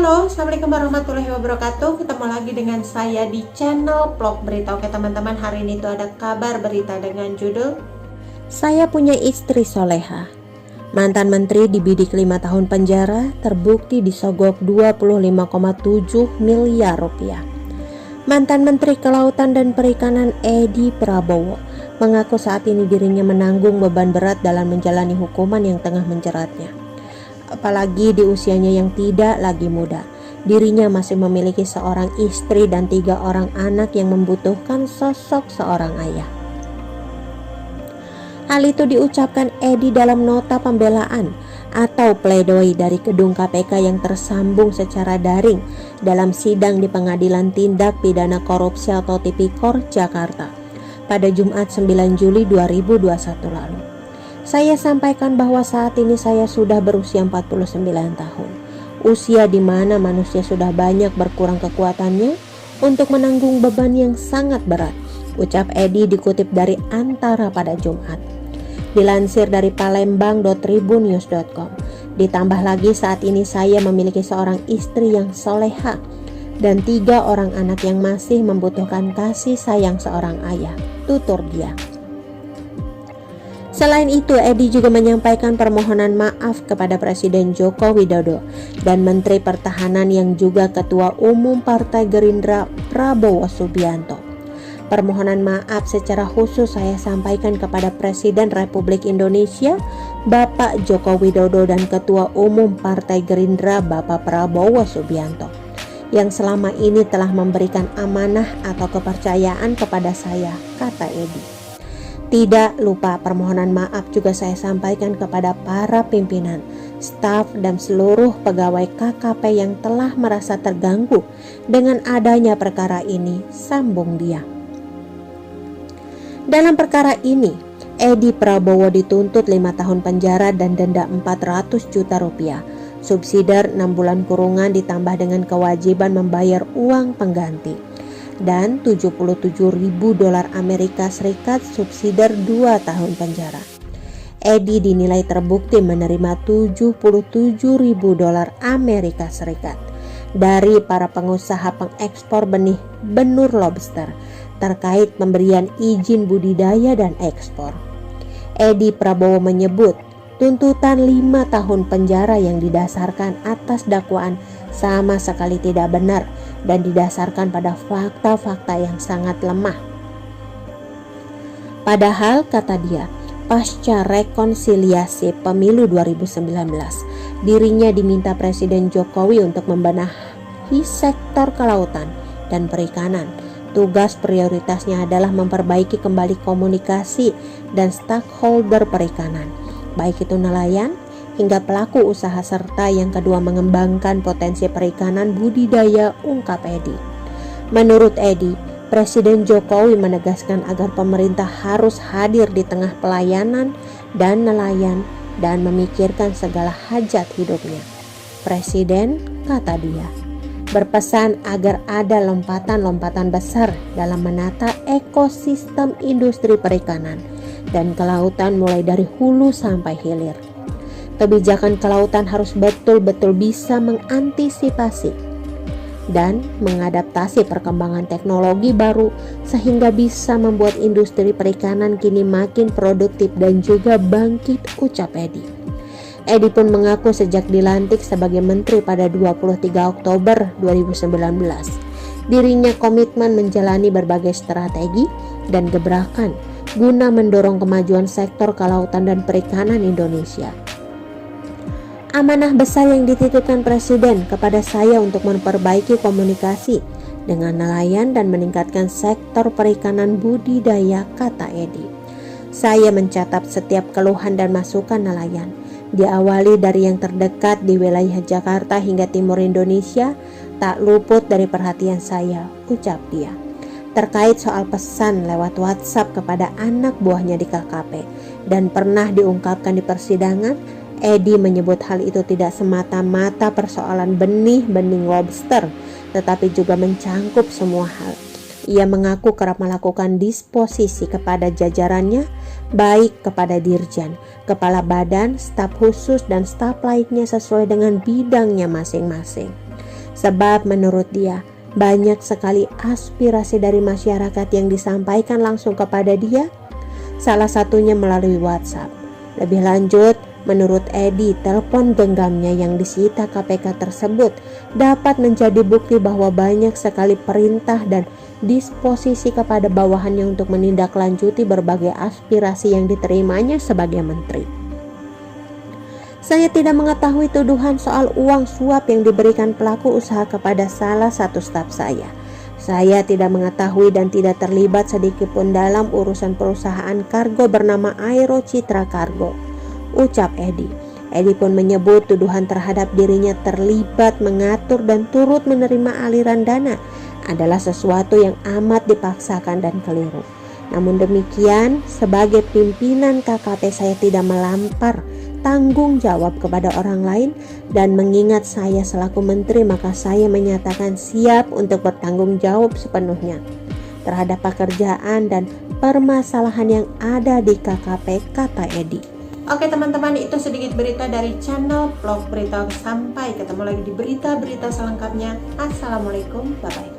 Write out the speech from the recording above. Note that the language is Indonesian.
Halo, Assalamualaikum warahmatullahi wabarakatuh. Ketemu lagi dengan saya di channel Vlog Berita. Oke teman-teman, hari ini tuh ada kabar berita dengan judul Saya Punya Istri Soleha. Mantan menteri dibidik 5 tahun penjara, terbukti disogok 25,7 miliar rupiah. Mantan Menteri Kelautan dan Perikanan Edi Prabowo mengaku saat ini dirinya menanggung beban berat dalam menjalani hukuman yang tengah menjeratnya. Apalagi di usianya yang tidak lagi muda, dirinya masih memiliki seorang istri dan 3 orang anak yang membutuhkan sosok seorang ayah. Hal itu diucapkan Edi dalam nota pembelaan atau pledoi dari gedung KPK yang tersambung secara daring dalam sidang di Pengadilan Tindak Pidana Korupsi atau Tipikor Jakarta pada Jumat 9 Juli 2021 lalu. Saya sampaikan bahwa saat ini saya sudah berusia 49 tahun. Usia di mana manusia sudah banyak berkurang kekuatannya untuk menanggung beban yang sangat berat, ucap Edi dikutip dari Antara pada Jumat. Dilansir dari palembang.tribunnews.com, ditambah lagi saat ini saya memiliki seorang istri yang soleha dan 3 orang anak yang masih membutuhkan kasih sayang seorang ayah, tutur dia. Selain itu, Edi juga menyampaikan permohonan maaf kepada Presiden Joko Widodo dan Menteri Pertahanan yang juga Ketua Umum Partai Gerindra Prabowo Subianto. Permohonan maaf secara khusus saya sampaikan kepada Presiden Republik Indonesia Bapak Joko Widodo dan Ketua Umum Partai Gerindra Bapak Prabowo Subianto yang selama ini telah memberikan amanah atau kepercayaan kepada saya, kata Edi. Tidak lupa permohonan maaf juga saya sampaikan kepada para pimpinan, staf dan seluruh pegawai KKP yang telah merasa terganggu dengan adanya perkara ini, sambung dia. Dalam perkara ini, Edi Prabowo dituntut 5 tahun penjara dan denda 400 juta rupiah, subsidiar 6 bulan kurungan ditambah dengan kewajiban membayar uang pengganti, dan 77.000 dolar Amerika Serikat subsidiar 2 tahun penjara. Edi dinilai terbukti menerima 77.000 dolar Amerika Serikat dari para pengusaha pengekspor benih benur lobster terkait pemberian izin budidaya dan ekspor. Edi Prabowo menyebut tuntutan 5 tahun penjara yang didasarkan atas dakwaan sama sekali tidak benar dan didasarkan pada fakta-fakta yang sangat lemah. Padahal, kata dia, pasca rekonsiliasi pemilu 2019, dirinya diminta Presiden Jokowi untuk membenahi sektor kelautan dan perikanan. Tugas prioritasnya adalah memperbaiki kembali komunikasi dan stakeholder perikanan, baik itu nelayan hingga pelaku usaha serta yang kedua mengembangkan potensi perikanan budidaya, ungkap Edi. Menurut Edi, Presiden Jokowi menegaskan agar pemerintah harus hadir di tengah pelayanan dan nelayan dan memikirkan segala hajat hidupnya. Presiden, kata dia, berpesan agar ada lompatan-lompatan besar dalam menata ekosistem industri perikanan dan kelautan mulai dari hulu sampai hilir. Kebijakan kelautan harus betul-betul bisa mengantisipasi dan mengadaptasi perkembangan teknologi baru sehingga bisa membuat industri perikanan kini makin produktif dan juga bangkit, ucap Edi. Edi pun mengaku sejak dilantik sebagai menteri pada 23 Oktober 2019, dirinya komitmen menjalani berbagai strategi dan gebrakan guna mendorong kemajuan sektor kelautan dan perikanan Indonesia. Amanah besar yang dititipkan Presiden kepada saya untuk memperbaiki komunikasi dengan nelayan dan meningkatkan sektor perikanan budidaya, kata Edi. Saya mencatat setiap keluhan dan masukan nelayan, diawali dari yang terdekat di wilayah Jakarta hingga timur Indonesia, tak luput dari perhatian saya, ucap dia. Terkait soal pesan lewat WhatsApp kepada anak buahnya di KKP dan pernah diungkapkan di persidangan, Edi menyebut hal itu tidak semata-mata persoalan benih-benih lobster, tetapi juga mencangkup semua hal. Ia mengaku kerap melakukan disposisi kepada jajarannya, baik kepada dirjen, kepala badan, staf khusus, dan staf lainnya sesuai dengan bidangnya masing-masing. Sebab menurut dia, banyak sekali aspirasi dari masyarakat yang disampaikan langsung kepada dia, salah satunya melalui WhatsApp. Lebih lanjut, menurut Edi, telepon genggamnya yang disita KPK tersebut dapat menjadi bukti bahwa banyak sekali perintah dan disposisi kepada bawahannya untuk menindaklanjuti berbagai aspirasi yang diterimanya sebagai menteri. Saya tidak mengetahui tuduhan soal uang suap yang diberikan pelaku usaha kepada salah satu staf saya. Saya tidak mengetahui dan tidak terlibat sedikitpun dalam urusan perusahaan kargo bernama Aero Citra Cargo, ucap Edi. Edi pun menyebut tuduhan terhadap dirinya terlibat mengatur dan turut menerima aliran dana adalah sesuatu yang amat dipaksakan dan keliru. Namun demikian, sebagai pimpinan KKP saya tidak melampar tanggung jawab kepada orang lain, dan mengingat saya selaku menteri, maka saya menyatakan siap untuk bertanggung jawab sepenuhnya terhadap pekerjaan dan permasalahan yang ada di KKP, kata Edi. Oke teman-teman, itu sedikit berita dari channel Vlog Berita. Sampai ketemu lagi di berita-berita selengkapnya. Assalamualaikum, bye-bye.